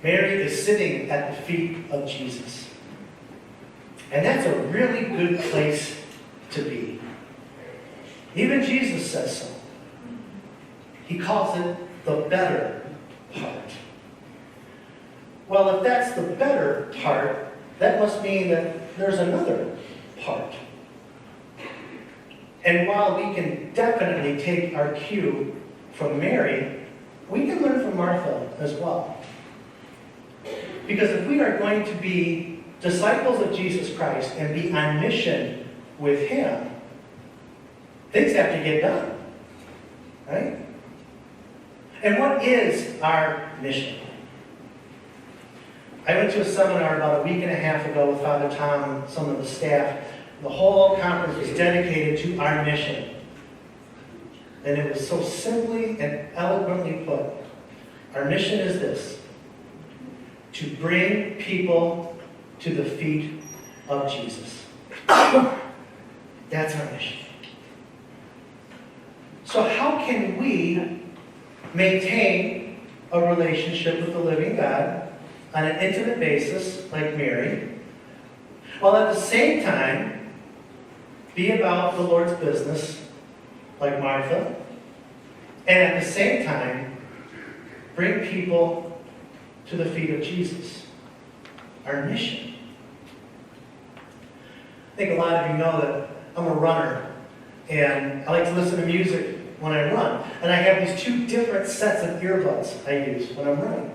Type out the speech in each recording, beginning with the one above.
Mary is sitting at the feet of Jesus. And that's a really good place to be. Even Jesus says so. He calls it the better part. Well, if that's the better part, that must mean that there's another part. And while we can definitely take our cue from Mary, we can learn from Martha as well. Because if we are going to be disciples of Jesus Christ and be on mission with Him, things have to get done. Right? And what is our mission? I went to a seminar about a week and a half ago with Father Tom and some of the staff. The whole conference was dedicated to our mission. And it was so simply and eloquently put. Our mission is this: to bring people to the feet of Jesus. That's our mission. So how can we maintain a relationship with the living God on an intimate basis like Mary, while at the same time be about the Lord's business like Martha, and at the same time bring people to the feet of Jesus? Our mission. I think a lot of you know that I'm a runner, and I like to listen to music when I run. And I have these two different sets of earbuds I use when I'm running.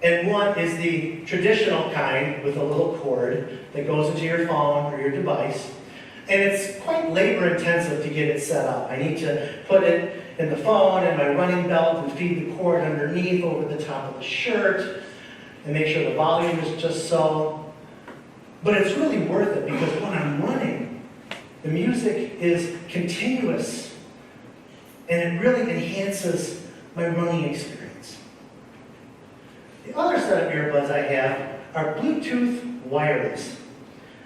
And one is the traditional kind with a little cord that goes into your phone or your device. And it's quite labor intensive to get it set up. I need to put it in the phone and my running belt and feed the cord underneath over the top of the shirt and make sure the volume is just so. But it's really worth it because when I'm running, the music is continuous and it really enhances my running experience. The other set of earbuds I have are Bluetooth wireless.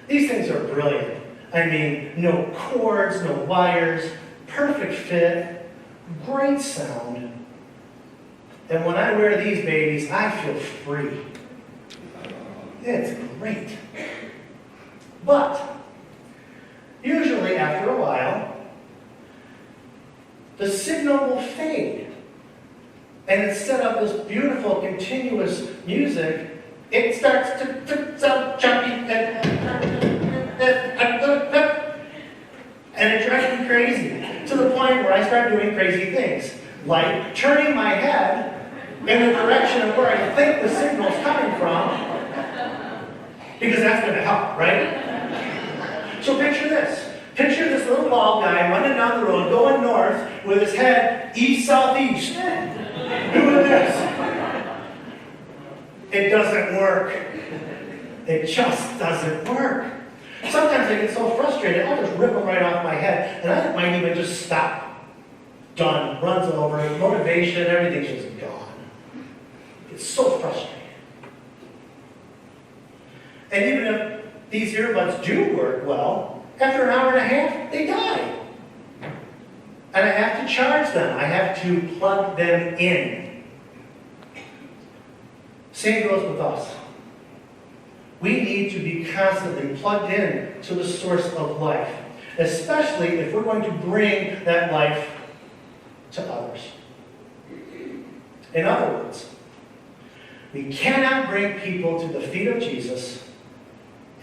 These things are brilliant. I mean, no cords, no wires, perfect fit, great sound. And when I wear these babies, I feel free. It's great. But usually after a while, the signal will fade. And instead of this beautiful, continuous music, it starts to sound jumpy and it drives me crazy. To the point where I start doing crazy things. Like turning my head in the direction of where I think the signal's coming from. Because that's going to help, right? So picture this. Picture this little bald guy running down the road, going north, with his head east-southeast, doing this. It doesn't work. It just doesn't work. Sometimes I get so frustrated, I'll just rip them right off my head, and I might even just stop. Done. Runs over. Motivation, everything's just gone. It's so frustrating. And even if these earbuds do work well, after an hour and a half, they die. And I have to charge them. I have to plug them in. Same goes with us. We need to be constantly plugged in to the source of life, especially if we're going to bring that life to others. In other words, we cannot bring people to the feet of Jesus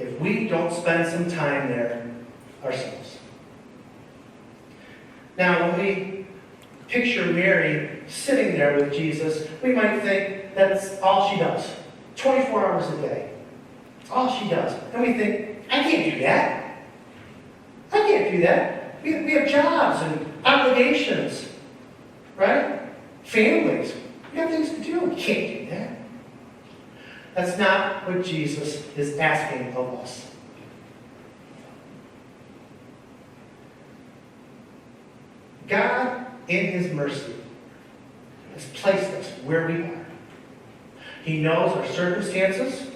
if we don't spend some time there ourselves. Now, when we picture Mary sitting there with Jesus, we might think that's all she does. 24 hours a day. It's all she does. And we think, I can't do that. I can't do that. We have jobs and obligations, right? Families. We have things to do. We can't do that. That's not what Jesus is asking of us. God, in His mercy, has placed us where we are. He knows our circumstances,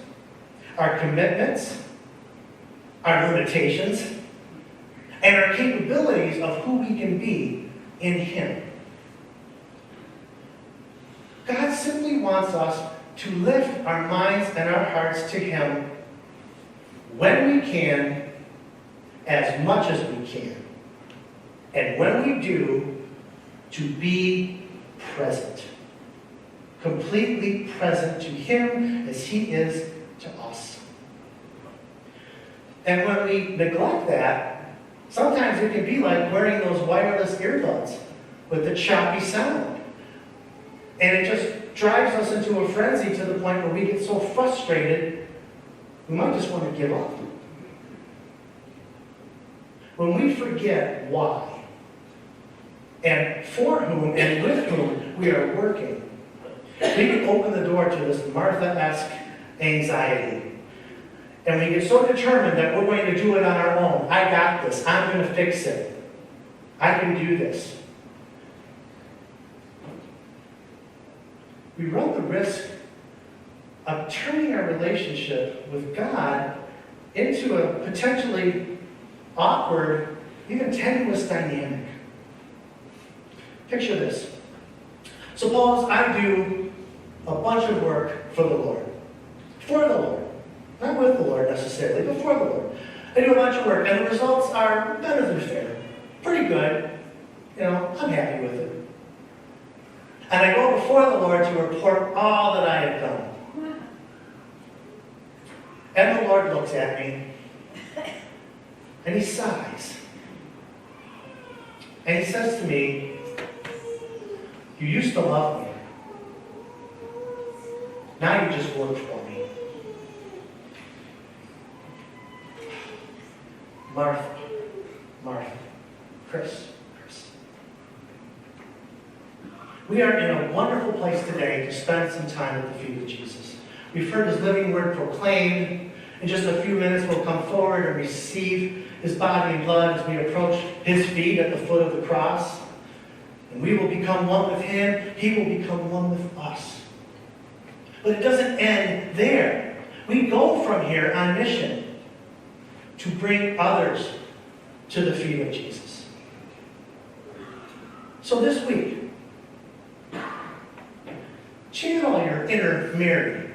our commitments, our limitations, and our capabilities of who we can be in Him. God simply wants us to lift our minds and our hearts to Him when we can, as much as we can. And when we do, to be present. Completely present to Him as He is to us. And when we neglect that, sometimes it can be like wearing those wireless earbuds with the choppy sound. And it just drives us into a frenzy to the point where we get so frustrated, we might just want to give up. When we forget why, and for whom and with whom we are working, we can open the door to this Martha-esque anxiety. And we get so determined that we're going to do it on our own. I got this. I'm going to fix it. I can do this. We run the risk of turning our relationship with God into a potentially awkward, even tenuous dynamic. Picture this. Suppose I do a bunch of work for the Lord. For the Lord. Not with the Lord necessarily, but for the Lord. I do a bunch of work, and the results are better than fair. Pretty good. I'm happy with it. And I go before the Lord to report all that I have done. And the Lord looks at me, and He sighs. And He says to me, "You used to love me. Now you just work for me." Martha, Martha, Chris. We are in a wonderful place today to spend some time at the feet of Jesus. We've heard His living word proclaimed. In just a few minutes, we'll come forward and receive His body and blood as we approach His feet at the foot of the cross. And we will become one with Him. He will become one with us. But it doesn't end there. We go from here on mission to bring others to the feet of Jesus. So this week, channel your inner Mary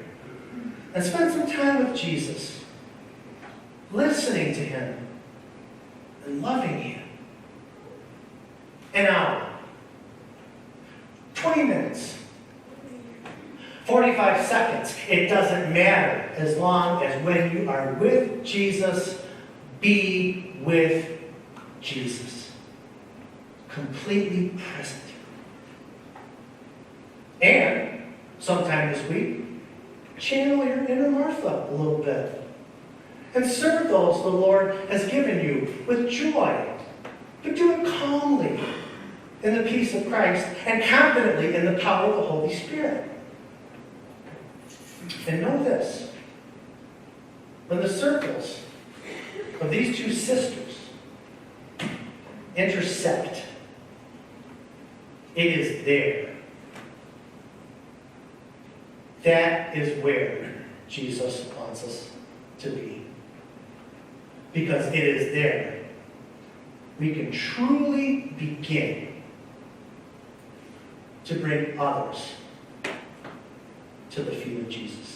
and spend some time with Jesus, listening to Him and loving Him. An hour, 20 minutes, 45 seconds. It doesn't matter as long as when you are with Jesus, be with Jesus. Completely present. And sometime this week, channel your inner Martha a little bit. And serve those the Lord has given you with joy. But do it calmly, in the peace of Christ, and confidently in the power of the Holy Spirit. And know this. When the circles of these two sisters intersect, it is there. That is where Jesus wants us to be. Because it is there we can truly begin to bring others to the feet of Jesus.